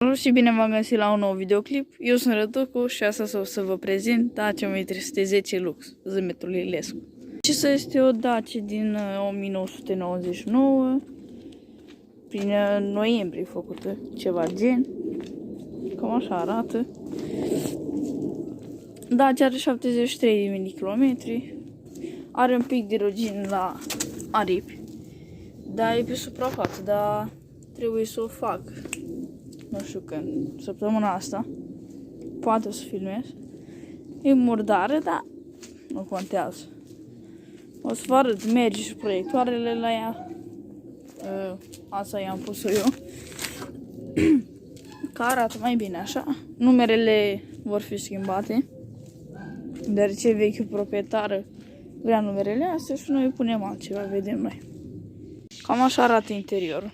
Salut și bine v-am găsit la un nou videoclip. Eu sunt Răducu și astăzi o să vă prezint Dacia 1310 Lux, zâmbetul Ilescu. Acesta este o Dacia din 1999, prin noiembrie făcută, ceva gen. Cam așa arată. Dacia are 73.000 de kilometri, are un pic de rugină la aripi, dar e pe suprafață, dar trebuie să o fac. Nu știu când, săptămâna asta, poate să filmez. E murdară, dar nu contează. O să vă arăt mergi și proiectoarele la ea. Asta i-am pus-o eu. Că arată mai bine așa. Numerele vor fi schimbate, deoarece vechiul proprietar vrea numerele astea și noi punem altceva, vedem noi. Cam așa arată interiorul.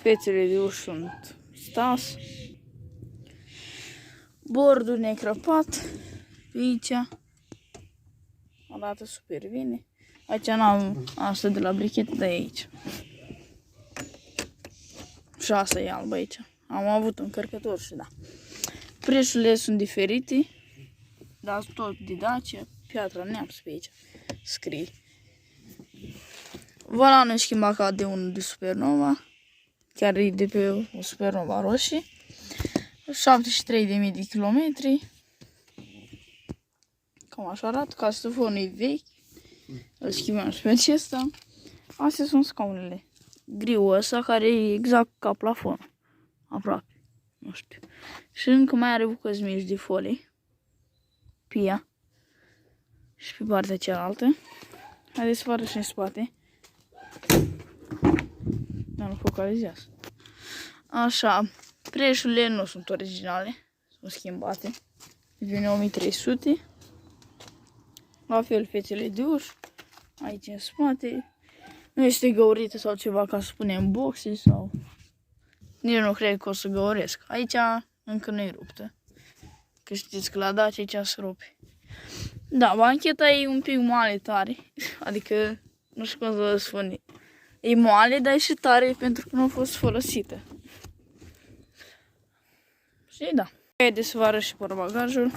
Fețele de uși sunt stas. Bordul necrăpat. Aici arată super bine. Aici n-am asta de la brichetă, dar e aici. Și asta e albă aici. Am avut un încărcător și da. Prețurile sunt diferite. Dar tot de Dacia. Piatra Neamț pe aici scrie. Volanul e schimbat ca de unul de Supernova. Chiar e de pe o Supernova roșie. 73.000 de kilometri. Cam așa arată. Castofonul e vechi. Îl schimbăm și pe acesta. Astea sunt scaunele. Griul ăsta care e exact ca plafon. Aproape. Nu știu. Și încă mai are bucăți mici de folie. Pia. Și pe partea cealaltă. Haideți să vă arăt și în spate. Dar nu focalizează. Așa. Prețurile nu sunt originale. Sunt schimbate. Vine 1300. La fel fețele de uși. Aici în spate. Nu este găurită sau ceva ca să punem boxe sau... Nici nu cred că o să găuresc. Aici încă nu e ruptă. Că știți că la Dacia aici se rupe. Da, bancheta e un pic moale tare. Adică, nu știu cum să vă spun. E moale, dar e și tare pentru că nu a fost folosită. Și da. Haideți să vă arăt și portbagajul.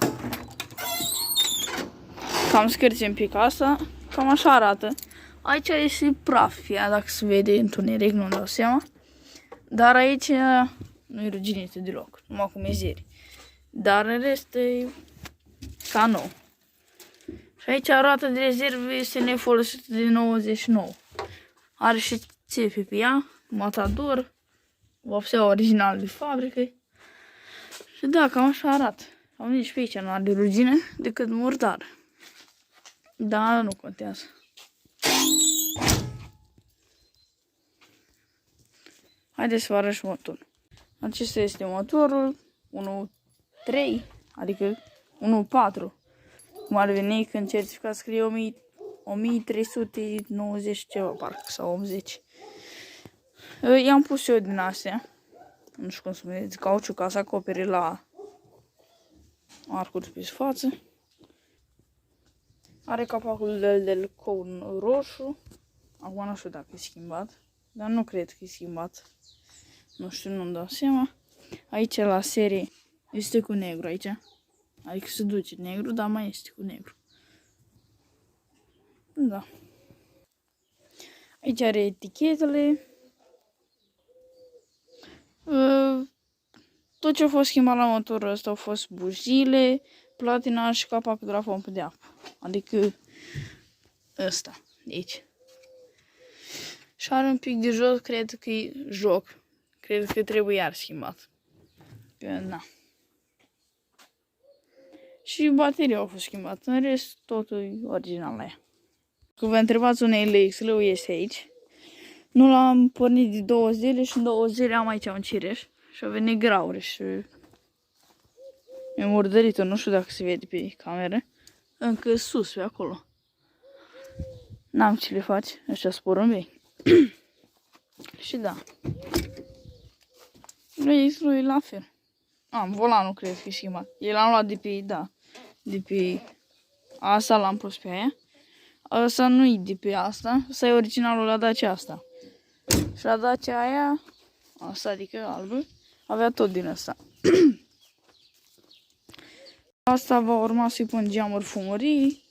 Cam scârție un pic asta. Cam așa arată. Aici este praf, ea dacă se vede întuneric, nu-mi dau seama. Dar aici nu e ruginită deloc, numai cu mezerii. Dar în rest e ca nou. Și aici roata de rezervă este nefolosită de 99. Are și țepe pe ea, matador, vopsea original de fabrică. Și da, cam așa arată. Am nici pe aici nu are rugină decât murdar. Dar nu contează. Haideți să vă arăt și motorul. Acesta este motorul 1.3, adică 1.4. Cum ar veni când certificat scrie 1390 ceva parcă sau 80. I-am pus eu din astea. Nu știu cum să vedeți, cauciuc ca să acopere la arcul pe față. Are capacul de cone roșu. Acum nu știu dacă e schimbat, dar nu cred că e schimbat. Nu știu, nu-mi dau seama. Aici la serie este cu negru aici. Adică se duce negru, dar mai este cu negru. Da. Aici are etichetele. Tot ce a fost schimbat la motorul ăsta au fost bujiile, platina și capacul de la pompă de apă. Adică ăsta, de aici. Și are un pic de jos, cred că e joc. Cred că trebuie iar schimbat. Că, na. Și bateria a fost schimbată. În rest, totul e original la ea. Că vă întrebați unde LX-ul este aici. Nu l-am pornit de 2 zile și în 2 zile am aici un cireș. Și a venit graure și mi-a murdărit-o. Nu știu dacă se vede pe cameră. Încă sus, pe acolo. N-am ce le faci. Ăștia sporumbei. Și da. LX-ul e la fel. Volanul cred că e schimbat. El l-am luat de pe, da. De pe asta l-am pus pe aia. Asta nu e de pe asta. Asta e originalul la Dacia asta. Și la Dacia aia, asta adică albă, avea tot din asta. Asta va urma să-i pun geamuri fumurii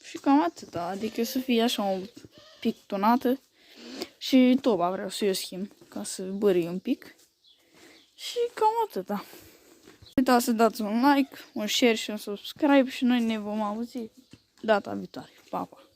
și cam atâta, adică să fie așa un pic tonată și toba vreau să-i o schimb ca să bării un pic și cam atâta. Uitați să dați un like, un share și un subscribe și noi ne vom auzi data viitoare. Pa, pa!